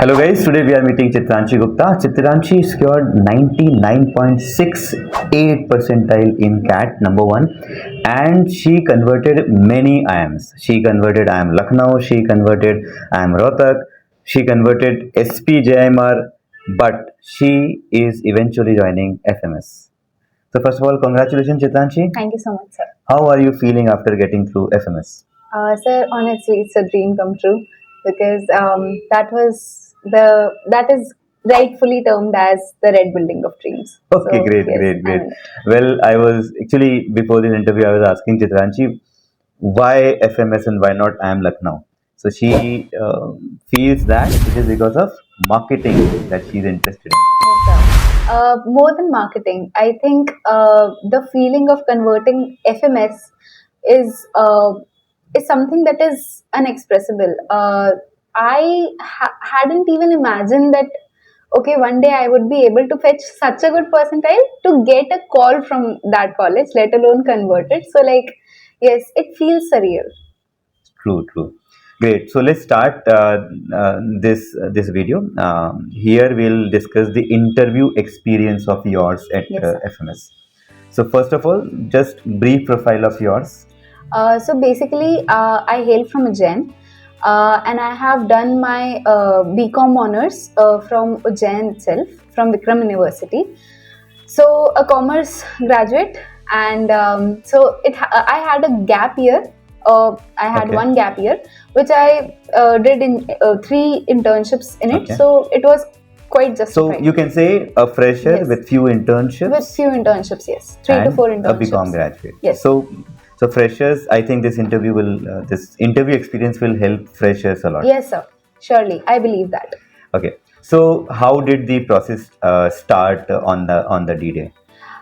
Hello guys, today we are meeting Chitranshi Gupta. Chitranshi scored 99.68 percentile in CAT number 1 and she converted many IIMs. She converted IIM Lucknow, she converted IIM Rohtak, she converted SP JIMR, but she is eventually joining FMS. So first of all, congratulations Chitranshi. Thank you so much, sir. How are you feeling after getting through FMS? Sir, honestly, it's a dream come true because that is rightfully termed as the red building of dreams. Okay, So, great, yes, great, great. I'm in it. Well, I was actually before this interview, I was asking Chitranshi why FMS and why not I am Lucknow. So she feels that it is because of marketing that she's interested in. Yes, sir. More than marketing, I think the feeling of converting FMS is something that is unexpressible. I hadn't even imagined that. Okay, one day I would be able to fetch such a good percentile to get a call from that college, let alone convert it. So, like, yes, it feels surreal. True, true. Great. So let's start this video. Here we'll discuss the interview experience of yours at Yes, sir. FMS. So first of all, just brief profile of yours. So basically, I hail from Ujjain, and I have done my BCom honors from Ujjain itself, from Vikram University. So a commerce graduate, and I had a gap year. I had Okay. one gap year, which I did in 3 internships in it. Okay. So it was quite So justified. you can say a fresher Yes. with few internships. With few internships, yes, 3 to and 4 a internships. BCom graduate. Yes. So freshers, I think this interview experience will help freshers a lot. Yes, sir. Surely, I believe that. Okay. So how did the process start on the D-Day?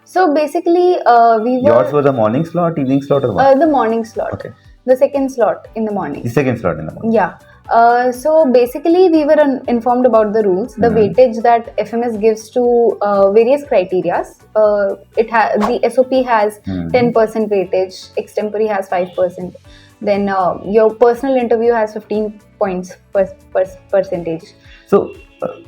So basically, we were Yours was a morning slot, evening slot, or what? the morning slot. Okay. The second slot in the morning. The second slot in the morning. Yeah. So basically, we were informed about the rules, the weightage that FMS gives to various criterias. The SOP has 10% weightage, extempore has 5%. Then your personal interview has 15 points percentage. So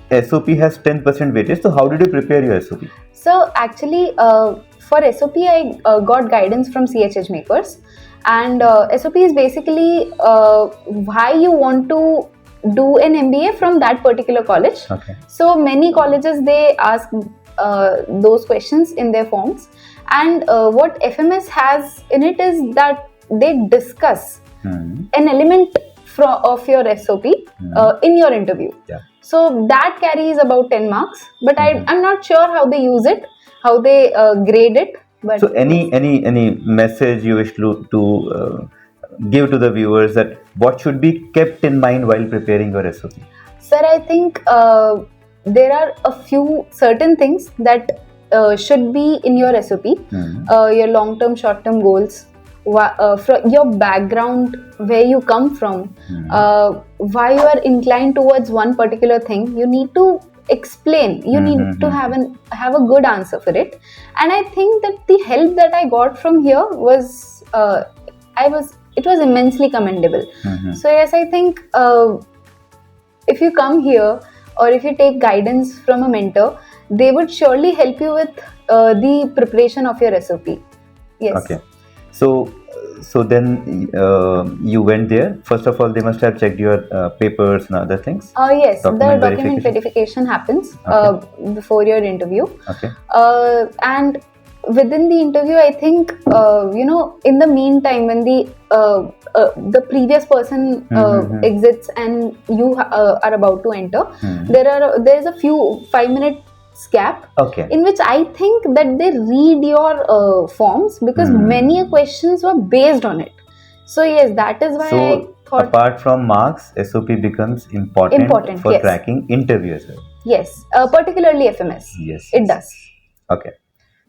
SOP has 10% weightage. So how did you prepare your SOP? So actually, for SOP, I got guidance from CH EdgeMakers. And SOP is basically why you want to do an MBA from that particular college. Okay. So many colleges, they ask those questions in their forms, and what FMS has in it is that they discuss an element of your SOP in your interview. Yeah. So that carries about 10 marks, but I'm not sure how they use it, how they grade it. But so any message you wish to give to the viewers that what should be kept in mind while preparing your SOP? Sir, I think there are a few certain things that should be in your SOP. Your long-term, short-term goals, from your background, where you come from, why you are inclined towards one particular thing. You need to explain. You need to have a good answer for it. And I think that the help that I got from here was it was immensely commendable. So yes, I think if you come here or if you take guidance from a mentor, they would surely help you with the preparation of your SOP. Yes. Okay. So then you went there. First of all, they must have checked your papers and other things. Yes, Document the document verification happens before your interview. Okay. And within the interview, I think in the meantime, when the previous person exits and you are about to enter, there's a few 5-minute gap, Okay. in which I think that they read your forms, because many questions were based on it. So yes, that is why I thought. Apart from marks, SOP becomes important for yes. cracking interview as well. Yes, particularly FMS. Yes. It does. Okay.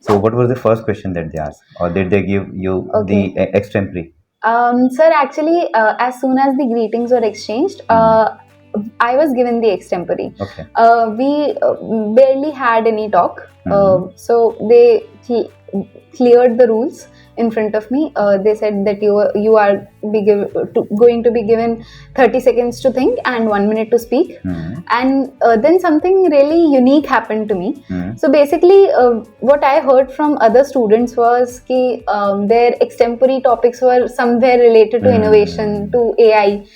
So what was the first question that they asked, or did they give you the extempore? Sir, actually, as soon as the greetings were exchanged, I was given the extempore. Okay. We barely had any talk. So they cleared the rules in front of me. They said that you are going to be given 30 seconds to think and 1 minute to speak. And then something really unique happened to me. So basically, what I heard from other students was that their extempore topics were somewhere related to innovation, to AI,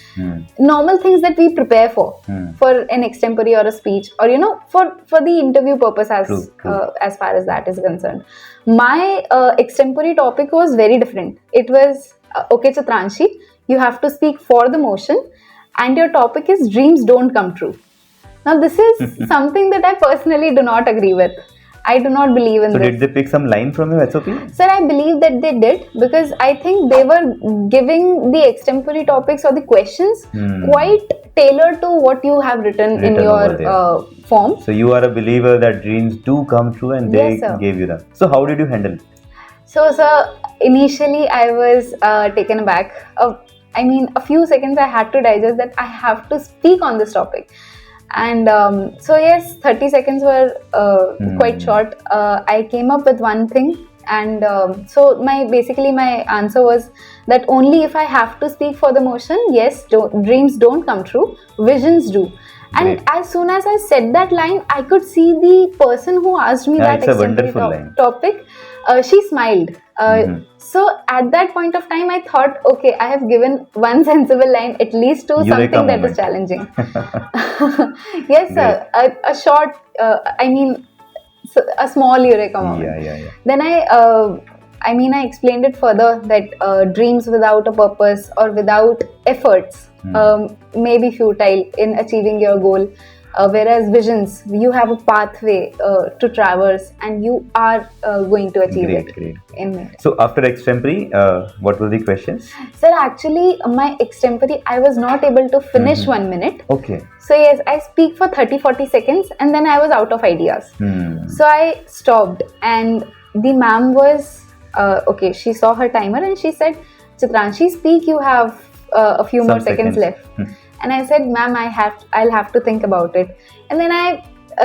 normal things that we prepare for an extempore or a speech, or for the interview purpose, as far as that is concerned. My extempore topic was very different. It was, okay, Chitranshi, you have to speak for the motion, and your topic is dreams don't come true. Now, this is something that I personally do not agree with. I do not believe in this. So, did they pick some line from your SOP? Sir, I believe that they did, because I think they were giving the extempore topics or the questions quite tailored to what you have written in your form. So, you are a believer that dreams do come true, and they gave you them. So, how did you handle it? So, sir, initially I was taken aback. I mean, a few seconds I had to digest that I have to speak on this topic. And so yes, 30 seconds were quite short. I came up with one thing, and so my answer was that only if I have to speak for the motion, yes, dreams don't come true, visions do. And as soon as I said that line, I could see the person who asked me that extempore topic, she smiled. So at that point of time, I thought, okay, I have given one sensible line at least to something that is challenging. Yes, sir. A short, a small eureka moment. Then I explained it further that dreams without a purpose or without efforts may be futile in achieving your goal. Whereas visions, you have a pathway to traverse, and you are going to achieve it. Great. So after extempore, what were the questions? Sir, actually, my extempore, I was not able to finish 1 minute. Okay. So yes, I speak for 30-40 seconds, and then I was out of ideas. So I stopped, and the ma'am was, okay, she saw her timer and she said, Chitranshi, speak, you have a few more seconds left. And I said, ma'am, I'll have to think about it. And then I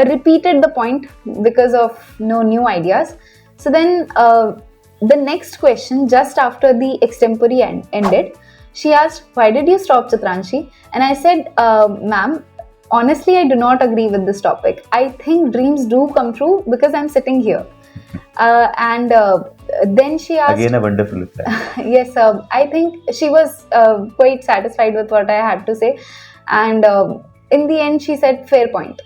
repeated the point because of no new ideas. So then the next question, just after the extempore ended, she asked, why did you stop, Chitranshi? And I said, ma'am, honestly, I do not agree with this topic. I think dreams do come true because I'm sitting here. Then she asked... Again, a wonderful reply. Yes, I think she was quite satisfied with what I had to say. And in the end, she said, fair point.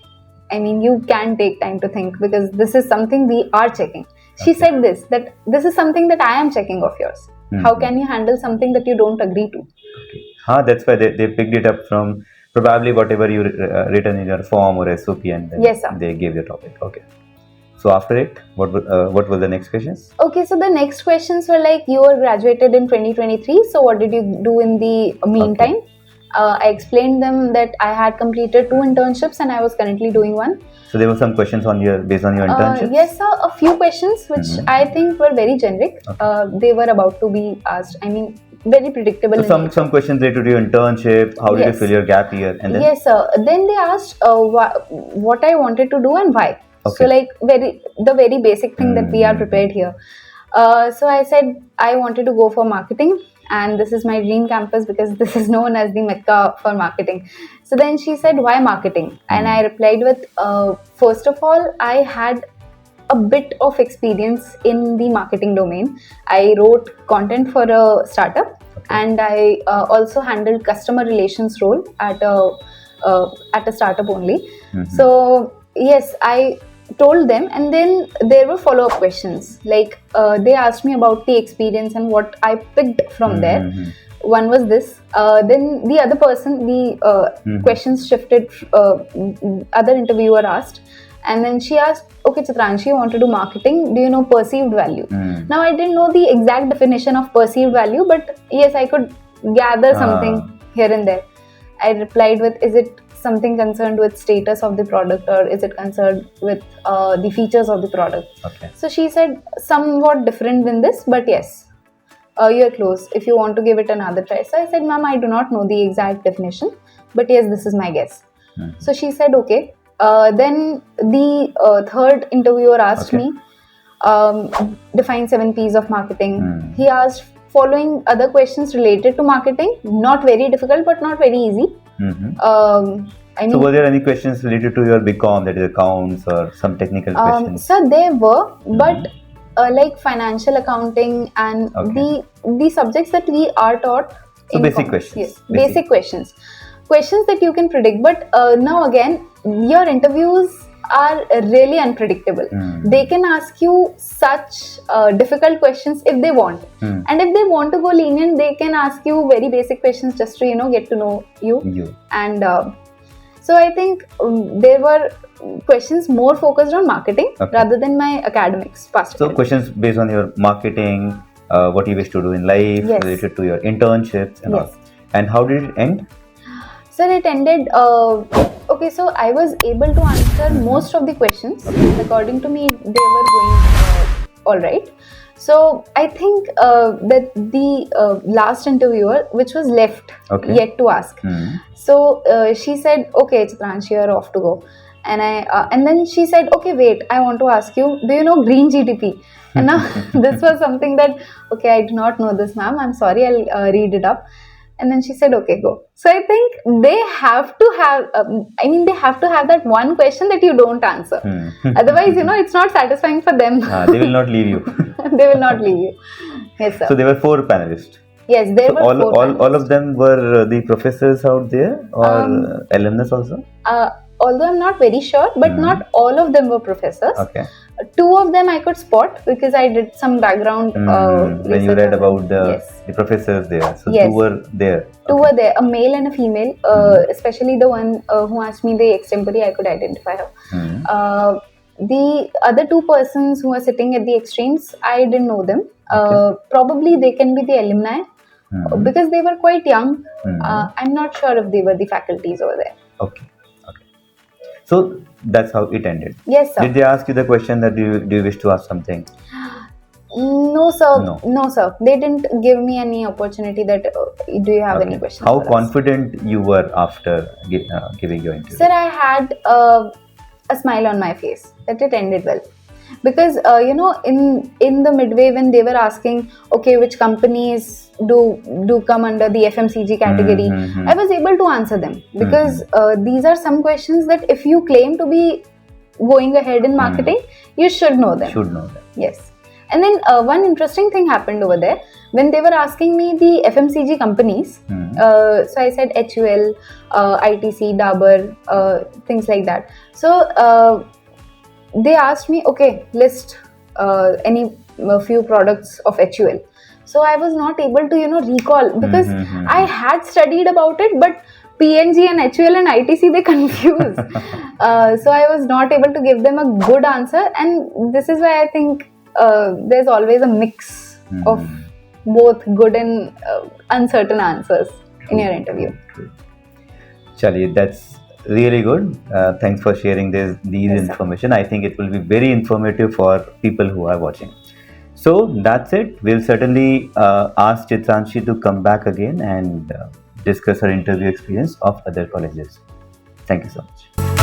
I mean, you can take time to think, because this is something we are checking. She said that this is something that I am checking of yours. How can you handle something that you don't agree to? Okay. That's why they picked it up from probably whatever you written in your form or SOP, and then they gave the topic. Okay. So after it, what were the next questions? Okay, so the next questions were like, you were graduated in 2023. So what did you do in the meantime? Okay. I explained them that I had completed 2 internships and I was currently doing 1. So there were some questions based on your internships? Yes, sir. A few questions which I think were very generic. Okay. They were about to be asked. I mean, very predictable. So some questions related to your internship. How did you fill your gap year? And then? Yes, sir. Then they asked what I wanted to do and why. Okay. So like the very basic thing that we are prepared here. So I said I wanted to go for marketing, and this is my dream campus because this is known as the Mecca for marketing. So then she said, why marketing? And I replied with, first of all, I had a bit of experience in the marketing domain. I wrote content for a startup, and I also handled customer relations role at a startup only. So yes, I told them, and then there were follow-up questions. Like they asked me about the experience and what I picked from there. One was this. Then the other person, the questions shifted. Other interviewer asked, and then she asked, okay, Chitranshi, you want to do marketing. Do you know perceived value? Now, I didn't know the exact definition of perceived value, but yes, I could gather something here and there. I replied with, is it something concerned with status of the product, or is it concerned with the features of the product? Okay. So she said, somewhat different than this, but yes, you're close. If you want to give it another try. So I said, ma'am, I do not know the exact definition, but yes, this is my guess. So she said, okay. Then the third interviewer asked me, define 7 P's of marketing. He asked following other questions related to marketing, not very difficult but not very easy. So were there any questions related to your BCom, that is accounts, or some technical questions? Sir, there were, but like financial accounting and the subjects that we are taught. So basic questions. Yes, basic questions. Questions that you can predict. But now again, your interviews are really unpredictable. They can ask you such difficult questions if they want. And if they want to go lenient, they can ask you very basic questions just to, get to know you. And so I think there were questions more focused on marketing rather than my academics. So questions based on your marketing, what you wish to do in life, related to your internships and all. And how did it end? Sir, it ended, okay, so I was able to answer most of the questions. According to me, they were going all right. So I think that the last interviewer, which was left yet to ask. So she said, okay, Chitranshi, you're off to go. And then she said, okay, wait, I want to ask you, do you know green GDP? And now this was something that, okay, I do not know this, ma'am. I'm sorry, I'll read it up. And then she said, okay, go. So I think they have to have, they have to have that one question that you don't answer. Otherwise, it's not satisfying for them. They will not leave you. They will not leave you. Yes, sir. So there were 4 panelists. Yes, there were 4 panelists. All of them were the professors out there, or alumnus also? Although I'm not very sure, but not all of them were professors. Okay. 2 of them I could spot because I did some background when you read about the professors there. So 2 were there. 2 were there, a male and a female, especially the one who asked me the extempore, I could identify her. The other 2 persons who were sitting at the extremes, I didn't know them. Probably they can be the alumni because they were quite young. I'm not sure if they were the faculties over there. Okay. So that's how it ended. Yes, sir. Did they ask you the question that do you wish to ask something? No, sir. No, sir. They didn't give me any opportunity that do you have any questions? How confident you were after giving your interview? Sir, I had a smile on my face that it ended well. Because in the midway when they were asking, okay, which companies do come under the FMCG category, I was able to answer them because these are some questions that if you claim to be going ahead in marketing, you should know them. Yes. And then one interesting thing happened over there when they were asking me the FMCG companies. So I said HUL, ITC, Dabur, things like that. So they asked me, okay, list a few products of HUL. So I was not able to, recall because I had studied about it, but PNG and HUL and ITC, they confuse. So I was not able to give them a good answer. And this is why I think there's always a mix of both good and uncertain answers in your interview. Chali, that's really good. Thanks for sharing these information. I think it will be very informative for people who are watching. So that's it. We'll certainly ask Chitranshi to come back again and discuss her interview experience of other colleges. Thank you so much.